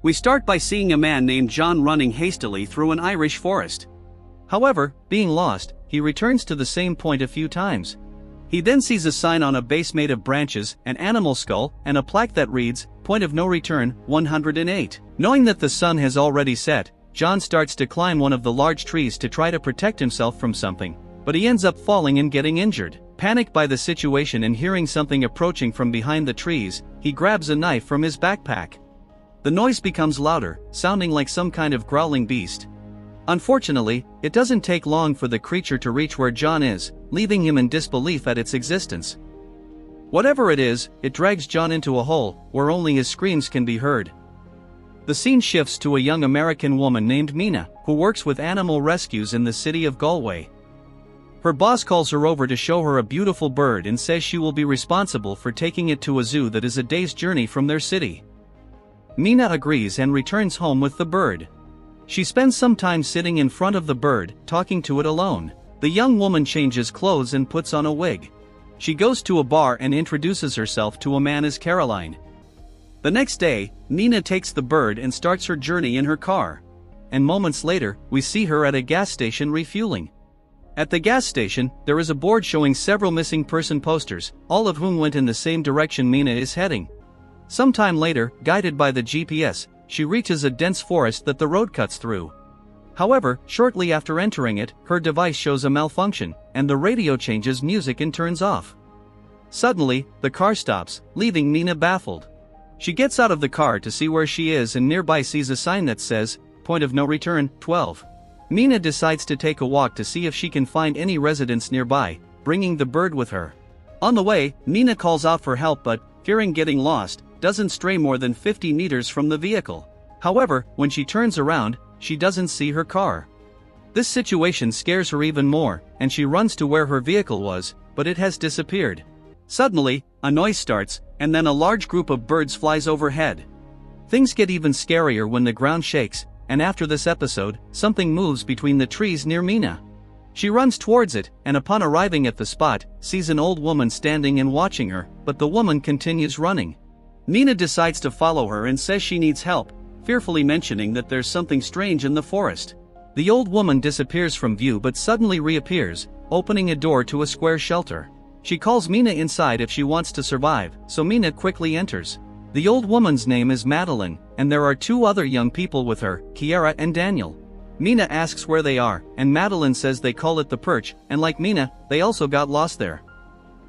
We start by seeing a man named John running hastily through an Irish forest. However, being lost, he returns to the same point a few times. He then sees a sign on a base made of branches, an animal skull, and a plaque that reads, "Point of no return, 108. Knowing that the sun has already set, John starts to climb one of the large trees to try to protect himself from something, but he ends up falling and getting injured. Panicked by the situation and hearing something approaching from behind the trees, he grabs a knife from his backpack. The noise becomes louder, sounding like some kind of growling beast. Unfortunately, it doesn't take long for the creature to reach where John is, leaving him in disbelief at its existence. Whatever it is, it drags John into a hole, where only his screams can be heard. The scene shifts to a young American woman named Mina, who works with animal rescues in the city of Galway. Her boss calls her over to show her a beautiful bird and says she will be responsible for taking it to a zoo that is a day's journey from their city. Mina agrees and returns home with the bird. She spends some time sitting in front of the bird, talking to it alone. The young woman changes clothes and puts on a wig. She goes to a bar and introduces herself to a man as Caroline. The next day, Mina takes the bird and starts her journey in her car. And moments later, we see her at a gas station refueling. At the gas station, there is a board showing several missing person posters, all of whom went in the same direction Mina is heading. Sometime later, guided by the GPS, she reaches a dense forest that the road cuts through. However, shortly after entering it, her device shows a malfunction, and the radio changes music and turns off. Suddenly, the car stops, leaving Mina baffled. She gets out of the car to see where she is and nearby sees a sign that says, "Point of no return, 12. Mina decides to take a walk to see if she can find any residents nearby, bringing the bird with her. On the way, Mina calls out for help but, fearing getting lost, doesn't stray more than 50 meters from the vehicle. However, when she turns around, she doesn't see her car. This situation scares her even more, and she runs to where her vehicle was, but it has disappeared. Suddenly, a noise starts, and then a large group of birds flies overhead. Things get even scarier when the ground shakes, and after this episode, something moves between the trees near Mina. She runs towards it, and upon arriving at the spot, sees an old woman standing and watching her, but the woman continues running. Mina decides to follow her and says she needs help, fearfully mentioning that there's something strange in the forest. The old woman disappears from view but suddenly reappears, opening a door to a square shelter. She calls Mina inside if she wants to survive, so Mina quickly enters. The old woman's name is Madeline, and there are two other young people with her, Kiara and Daniel. Mina asks where they are, and Madeline says they call it the Perch, and like Mina, they also got lost there.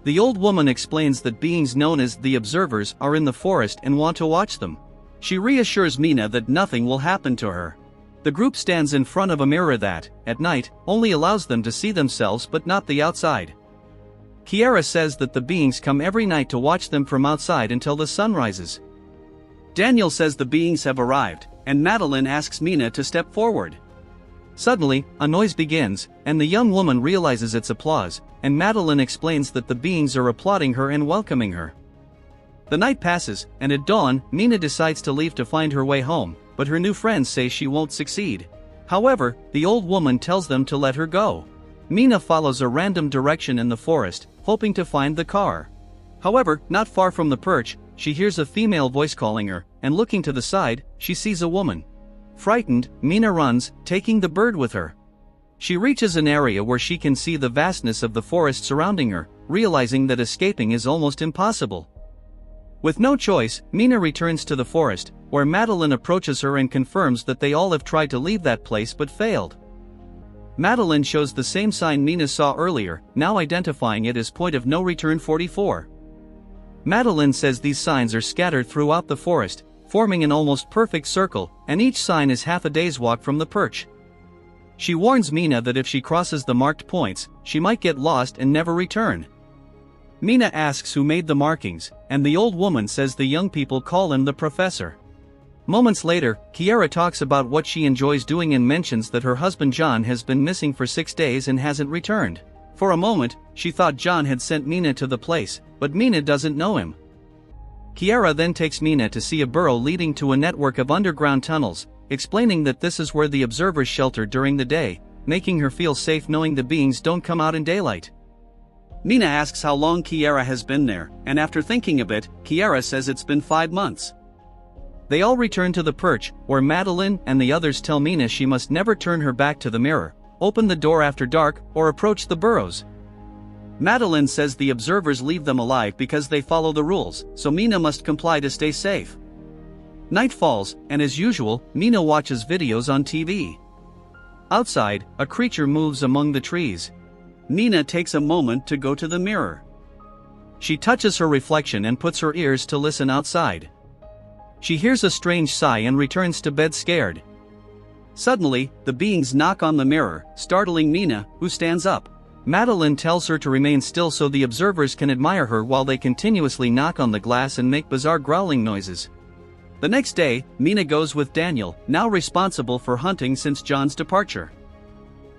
The old woman explains that beings known as the Observers are in the forest and want to watch them. She reassures Mina that nothing will happen to her. The group stands in front of a mirror that, at night, only allows them to see themselves but not the outside. Kiara says that the beings come every night to watch them from outside until the sun rises. Daniel says the beings have arrived, and Madeline asks Mina to step forward. Suddenly, a noise begins, and the young woman realizes it's applause, and Madeline explains that the beings are applauding her and welcoming her. The night passes, and at dawn, Mina decides to leave to find her way home, but her new friends say she won't succeed. However, the old woman tells them to let her go. Mina follows a random direction in the forest, hoping to find the car. However, not far from the Perch, she hears a female voice calling her, and looking to the side, she sees a woman. Frightened, Mina runs, taking the bird with her. She reaches an area where she can see the vastness of the forest surrounding her, realizing that escaping is almost impossible. With no choice, Mina returns to the forest, where Madeline approaches her and confirms that they all have tried to leave that place but failed. Madeline shows the same sign Mina saw earlier, now identifying it as Point of No Return 44. Madeline says these signs are scattered throughout the forest, forming an almost perfect circle, and each sign is half a day's walk from the Perch. She warns Mina that if she crosses the marked points, she might get lost and never return. Mina asks who made the markings, and the old woman says the young people call him the professor. Moments later, Kiara talks about what she enjoys doing and mentions that her husband John has been missing for 6 days and hasn't returned. For a moment, she thought John had sent Mina to the place, but Mina doesn't know him. Kiara then takes Mina to see a burrow leading to a network of underground tunnels, explaining that this is where the observers shelter during the day, making her feel safe knowing the beings don't come out in daylight. Mina asks how long Kiara has been there, and after thinking a bit, Kiara says it's been 5 months. They all return to the perch, where Madeline and the others tell Mina she must never turn her back to the mirror, open the door after dark, or approach the burrows. Madeline says the observers leave them alive because they follow the rules, so Mina must comply to stay safe. Night falls, and as usual, Mina watches videos on TV. Outside, a creature moves among the trees. Mina takes a moment to go to the mirror. She touches her reflection and puts her ears to listen outside. She hears a strange sigh and returns to bed scared. Suddenly, the beings knock on the mirror, startling Mina, who stands up. Madeline tells her to remain still so the observers can admire her while they continuously knock on the glass and make bizarre growling noises. The next day, Mina goes with Daniel, now responsible for hunting since John's departure.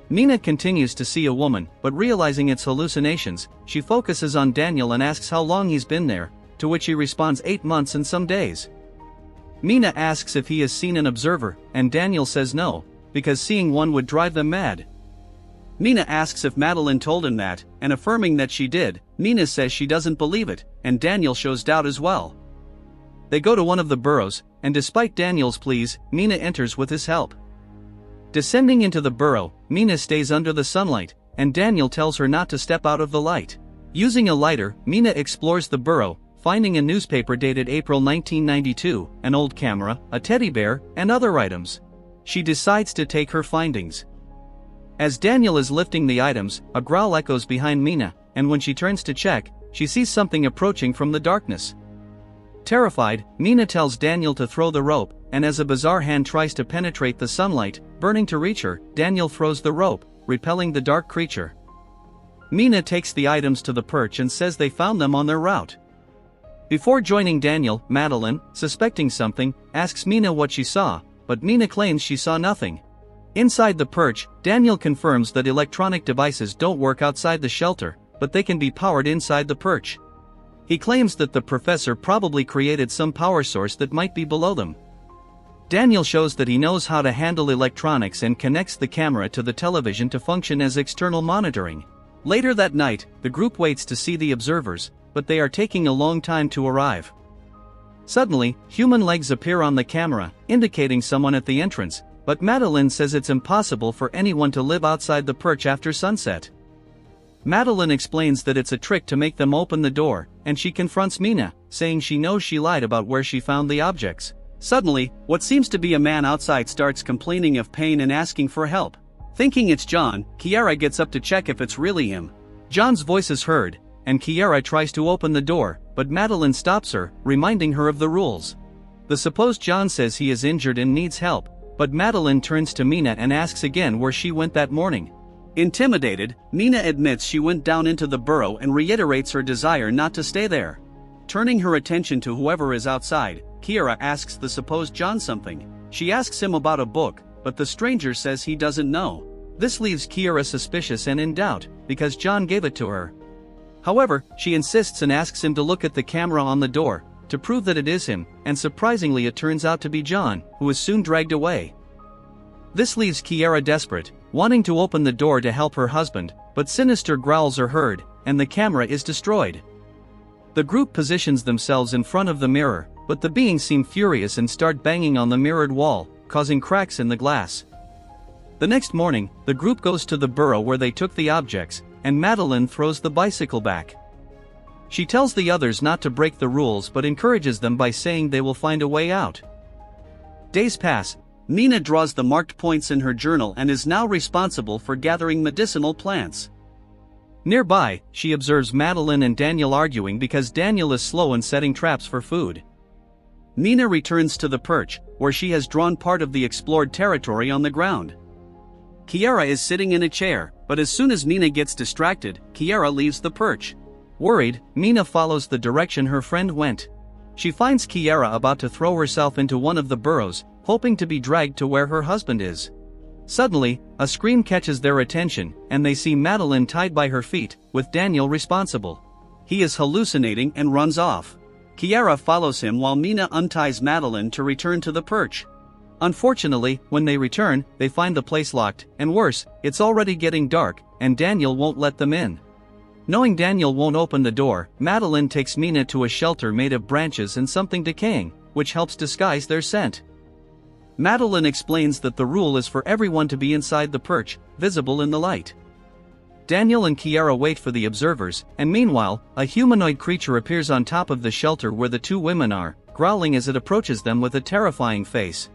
Mina continues to see a woman, but realizing it's hallucinations, she focuses on Daniel and asks how long he's been there, to which he responds 8 months and some days. Mina asks if he has seen an observer, and Daniel says no, because seeing one would drive them mad. Mina asks if Madeline told him that, and affirming that she did, Mina says she doesn't believe it, and Daniel shows doubt as well. They go to one of the burrows, and despite Daniel's pleas, Mina enters with his help. Descending into the burrow, Mina stays under the sunlight, and Daniel tells her not to step out of the light. Using a lighter, Mina explores the burrow, finding a newspaper dated April 1992, an old camera, a teddy bear, and other items. She decides to take her findings. As Daniel is lifting the items, a growl echoes behind Mina, and when she turns to check, she sees something approaching from the darkness. Terrified, Mina tells Daniel to throw the rope, and as a bizarre hand tries to penetrate the sunlight, burning to reach her, Daniel throws the rope, repelling the dark creature. Mina takes the items to the perch and says they found them on their route. Before joining Daniel, Madeline, suspecting something, asks Mina what she saw, but Mina claims she saw nothing. Inside the perch, Daniel confirms that electronic devices don't work outside the shelter, but they can be powered inside the perch. He claims that the professor probably created some power source that might be below them. Daniel shows that he knows how to handle electronics and connects the camera to the television to function as external monitoring. Later that night, the group waits to see the observers, but they are taking a long time to arrive. Suddenly, human legs appear on the camera, indicating someone at the entrance, but Madeline says it's impossible for anyone to live outside the perch after sunset. Madeline explains that it's a trick to make them open the door, and she confronts Mina, saying she knows she lied about where she found the objects. Suddenly, what seems to be a man outside starts complaining of pain and asking for help. Thinking it's John, Kiara gets up to check if it's really him. John's voice is heard, and Kiara tries to open the door, but Madeline stops her, reminding her of the rules. The supposed John says he is injured and needs help, but Madeline turns to Mina and asks again where she went that morning. Intimidated, Mina admits she went down into the burrow and reiterates her desire not to stay there. Turning her attention to whoever is outside, Kiara asks the supposed John something. She asks him about a book, but the stranger says he doesn't know. This leaves Kiara suspicious and in doubt, because John gave it to her. However, she insists and asks him to look at the camera on the door, to prove that it is him, and surprisingly it turns out to be John, who is soon dragged away. This leaves Kiara desperate, wanting to open the door to help her husband, but sinister growls are heard, and the camera is destroyed. The group positions themselves in front of the mirror, but the beings seem furious and start banging on the mirrored wall, causing cracks in the glass. The next morning, the group goes to the burrow where they took the objects, and Madeline throws the bicycle back. She tells the others not to break the rules but encourages them by saying they will find a way out. Days pass. Mina draws the marked points in her journal and is now responsible for gathering medicinal plants. Nearby, she observes Madeline and Daniel arguing because Daniel is slow in setting traps for food. Mina returns to the perch, where she has drawn part of the explored territory on the ground. Kiara is sitting in a chair, but as soon as Mina gets distracted, Kiara leaves the perch. Worried, Mina follows the direction her friend went. She finds Kiara about to throw herself into one of the burrows, hoping to be dragged to where her husband is. Suddenly, a scream catches their attention, and they see Madeline tied by her feet, with Daniel responsible. He is hallucinating and runs off. Kiara follows him while Mina unties Madeline to return to the perch. Unfortunately, when they return, they find the place locked, and worse, it's already getting dark, and Daniel won't let them in. Knowing Daniel won't open the door, Madeline takes Mina to a shelter made of branches and something decaying, which helps disguise their scent. Madeline explains that the rule is for everyone to be inside the perch, visible in the light. Daniel and Kiara wait for the observers, and meanwhile, a humanoid creature appears on top of the shelter where the two women are, growling as it approaches them with a terrifying face.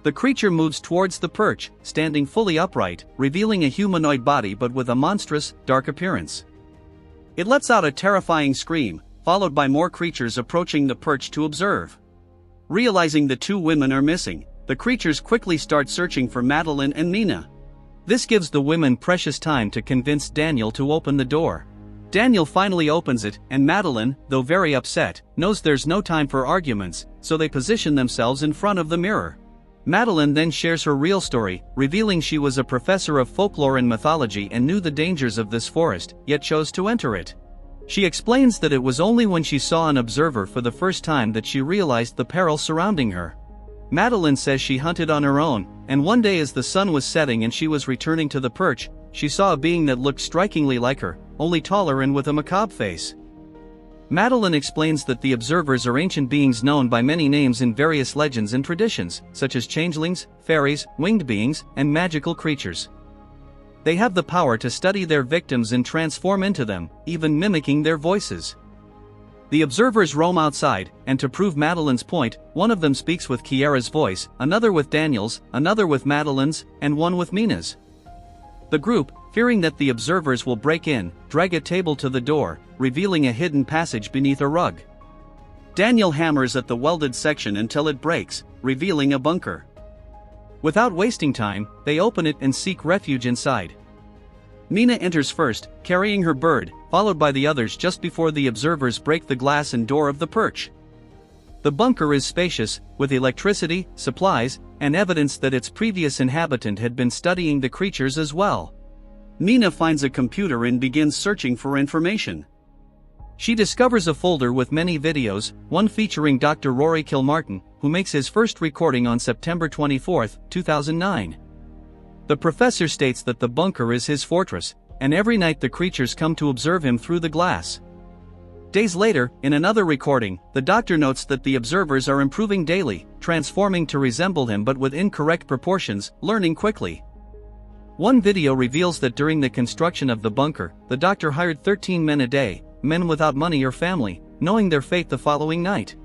The creature moves towards the perch, standing fully upright, revealing a humanoid body but with a monstrous, dark appearance. It lets out a terrifying scream, followed by more creatures approaching the perch to observe. Realizing the two women are missing, the creatures quickly start searching for Madeline and Mina. This gives the women precious time to convince Daniel to open the door. Daniel finally opens it, and Madeline, though very upset, knows there's no time for arguments, so they position themselves in front of the mirror. Madeline then shares her real story, revealing she was a professor of folklore and mythology and knew the dangers of this forest, yet chose to enter it. She explains that it was only when she saw an observer for the first time that she realized the peril surrounding her. Madeline says she hunted on her own, and one day as the sun was setting and she was returning to the perch, she saw a being that looked strikingly like her, only taller and with a macabre face. Madeline explains that the observers are ancient beings known by many names in various legends and traditions, such as changelings, fairies, winged beings, and magical creatures. They have the power to study their victims and transform into them, even mimicking their voices. The observers roam outside, and to prove Madeline's point, one of them speaks with Kiara's voice, another with Daniel's, another with Madeline's, and one with Mina's. The group, fearing that the observers will break in, drag a table to the door, revealing a hidden passage beneath a rug. Daniel hammers at the welded section until it breaks, revealing a bunker. Without wasting time, they open it and seek refuge inside. Mina enters first, carrying her bird, followed by the others just before the observers break the glass and door of the perch. The bunker is spacious, with electricity, supplies, and evidence that its previous inhabitant had been studying the creatures as well. Mina finds a computer and begins searching for information. She discovers a folder with many videos, one featuring Dr. Rory Kilmartin, who makes his first recording on September 24, 2009. The professor states that the bunker is his fortress, and every night the creatures come to observe him through the glass. Days later, in another recording, the doctor notes that the observers are improving daily, transforming to resemble him but with incorrect proportions, learning quickly. One video reveals that during the construction of the bunker, the doctor hired 13 men a day, men without money or family, knowing their fate the following night.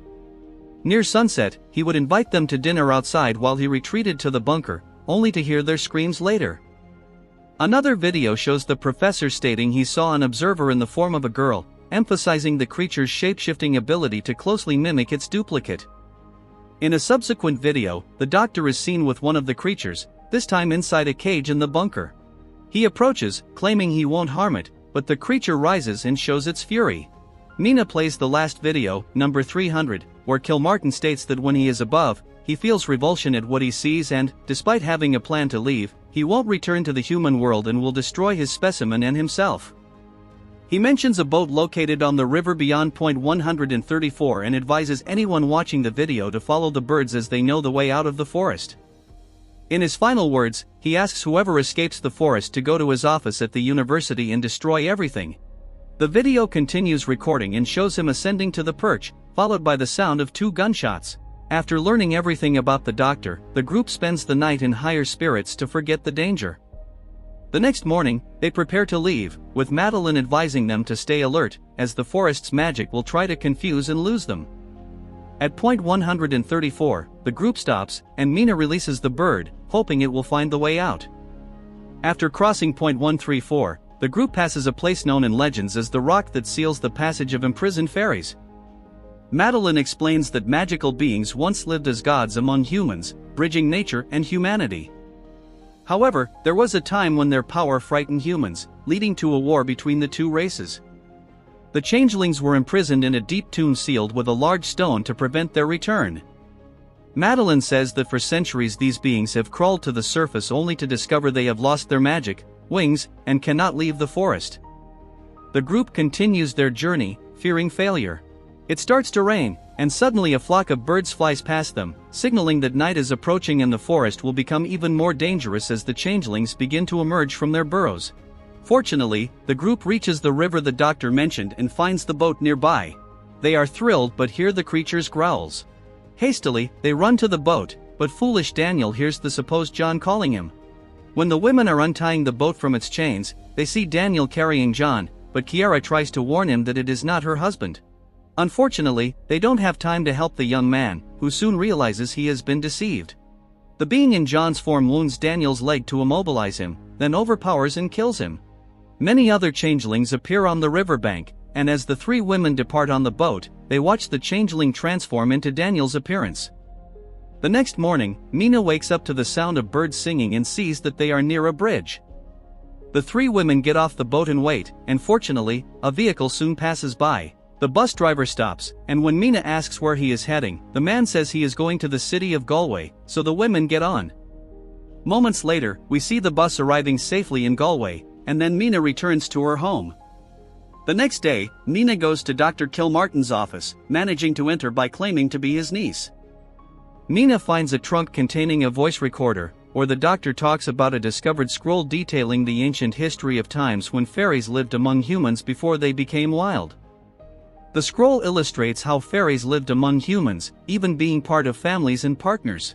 Near sunset, he would invite them to dinner outside while he retreated to the bunker, only to hear their screams later. Another video shows the professor stating he saw an observer in the form of a girl, emphasizing the creature's shape-shifting ability to closely mimic its duplicate. In a subsequent video, the doctor is seen with one of the creatures, this time inside a cage in the bunker. He approaches, claiming he won't harm it, but the creature rises and shows its fury. Mina plays the last video, number 300, where Kilmartin states that when he is above, he feels revulsion at what he sees and, despite having a plan to leave, he won't return to the human world and will destroy his specimen and himself. He mentions a boat located on the river beyond point 134 and advises anyone watching the video to follow the birds as they know the way out of the forest. In his final words, he asks whoever escapes the forest to go to his office at the university and destroy everything. The video continues recording and shows him ascending to the perch, followed by the sound of 2 gunshots. After learning everything about the doctor, the group spends the night in higher spirits to forget the danger. The next morning, they prepare to leave, with Madeline advising them to stay alert, as the forest's magic will try to confuse and lose them. At point 134, the group stops, and Mina releases the bird, hoping it will find the way out. After crossing point 134, the group passes a place known in legends as the rock that seals the passage of imprisoned fairies. Madeline explains that magical beings once lived as gods among humans, bridging nature and humanity. However, there was a time when their power frightened humans, leading to a war between the two races. The changelings were imprisoned in a deep tomb sealed with a large stone to prevent their return. Madeline says that for centuries these beings have crawled to the surface only to discover they have lost their magic, wings, and cannot leave the forest. The group continues their journey, fearing failure. It starts to rain, and suddenly a flock of birds flies past them, signaling that night is approaching and the forest will become even more dangerous as the changelings begin to emerge from their burrows. Fortunately, the group reaches the river the doctor mentioned and finds the boat nearby. They are thrilled but hear the creature's growls. Hastily, they run to the boat, but foolish Daniel hears the supposed John calling him. When the women are untying the boat from its chains, they see Daniel carrying John, but Kiara tries to warn him that it is not her husband. Unfortunately, they don't have time to help the young man, who soon realizes he has been deceived. The being in John's form wounds Daniel's leg to immobilize him, then overpowers and kills him. Many other changelings appear on the riverbank, and as the three women depart on the boat, they watch the changeling transform into Daniel's appearance. The next morning, Mina wakes up to the sound of birds singing and sees that they are near a bridge. The three women get off the boat and wait, and fortunately, a vehicle soon passes by. The bus driver stops, and when Mina asks where he is heading, the man says he is going to the city of Galway, so the women get on. Moments later, we see the bus arriving safely in Galway, and then Mina returns to her home. The next day, Mina goes to Dr. Kilmartin's office, managing to enter by claiming to be his niece. Mina finds a trunk containing a voice recorder, where the doctor talks about a discovered scroll detailing the ancient history of times when fairies lived among humans before they became wild. The scroll illustrates how fairies lived among humans, even being part of families and partners.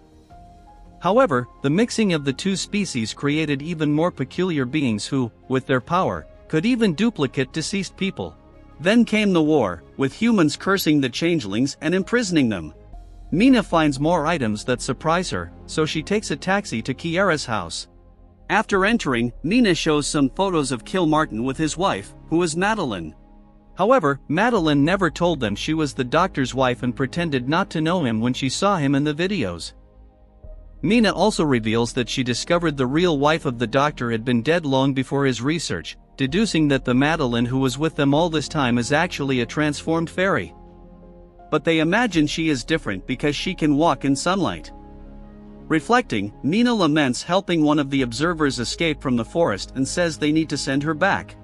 However, the mixing of the two species created even more peculiar beings who, with their power, could even duplicate deceased people. Then came the war, with humans cursing the changelings and imprisoning them. Mina finds more items that surprise her, so she takes a taxi to Kiara's house. After entering, Mina shows some photos of Kilmartin with his wife, who is Madeline. However, Madeline never told them she was the doctor's wife and pretended not to know him when she saw him in the videos. Mina also reveals that she discovered the real wife of the doctor had been dead long before his research, deducing that the Madeline who was with them all this time is actually a transformed fairy. But they imagine she is different because she can walk in sunlight. Reflecting, Mina laments helping one of the observers escape from the forest and says they need to send her back.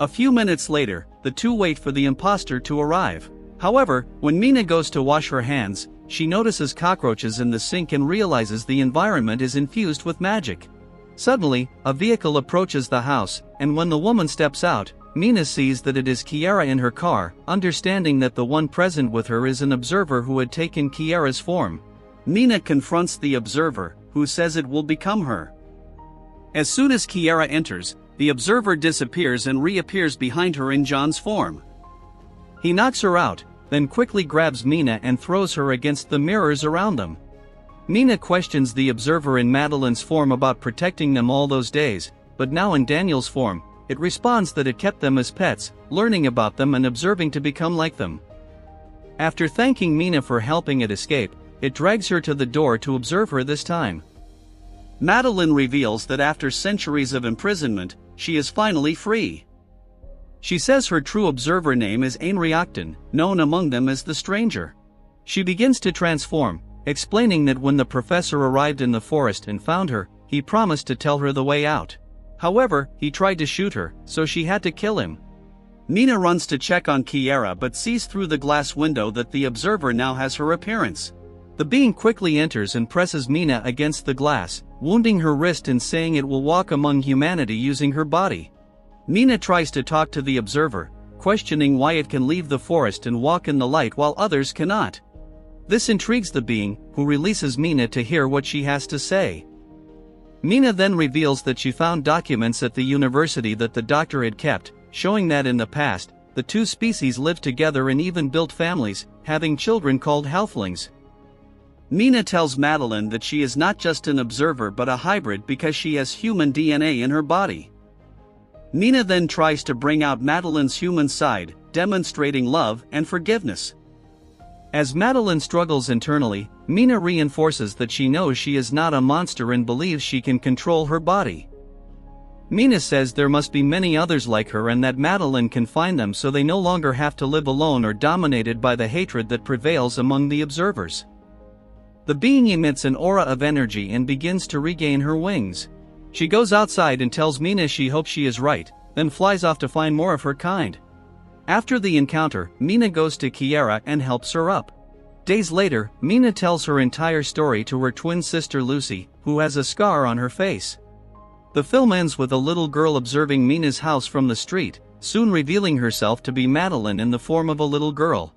A few minutes later, the two wait for the imposter to arrive. However, when Mina goes to wash her hands, she notices cockroaches in the sink and realizes the environment is infused with magic. Suddenly, a vehicle approaches the house, and when the woman steps out, Mina sees that it is Kiara in her car, understanding that the one present with her is an observer who had taken Kiara's form. Mina confronts the observer, who says it will become her. As soon as Kiara enters, the observer disappears and reappears behind her in John's form. He knocks her out, then quickly grabs Mina and throws her against the mirrors around them. Mina questions the observer in Madeline's form about protecting them all those days, but now in Daniel's form, it responds that it kept them as pets, learning about them and observing to become like them. After thanking Mina for helping it escape, it drags her to the door to observe her this time. Madeline reveals that after centuries of imprisonment, she is finally free. She says her true observer name is Ainriachtan, known among them as the Stranger. She begins to transform, explaining that when the professor arrived in the forest and found her, he promised to tell her the way out. However, he tried to shoot her, so she had to kill him. Mina runs to check on Kiara but sees through the glass window that the observer now has her appearance. The being quickly enters and presses Mina against the glass, wounding her wrist and saying it will walk among humanity using her body. Mina tries to talk to the observer, questioning why it can leave the forest and walk in the light while others cannot. This intrigues the being, who releases Mina to hear what she has to say. Mina then reveals that she found documents at the university that the doctor had kept, showing that in the past, the two species lived together and even built families, having children called halflings. Mina tells Madeline that she is not just an observer but a hybrid because she has human DNA in her body. Mina then tries to bring out Madeline's human side, demonstrating love and forgiveness. As Madeline struggles internally, Mina reinforces that she knows she is not a monster and believes she can control her body. Mina says there must be many others like her and that Madeline can find them so they no longer have to live alone or dominated by the hatred that prevails among the observers. The being emits an aura of energy and begins to regain her wings. She goes outside and tells Mina she hopes she is right, then flies off to find more of her kind. After the encounter, Mina goes to Kiara and helps her up. Days later, Mina tells her entire story to her twin sister Lucy, who has a scar on her face. The film ends with a little girl observing Mina's house from the street, soon revealing herself to be Madeline in the form of a little girl.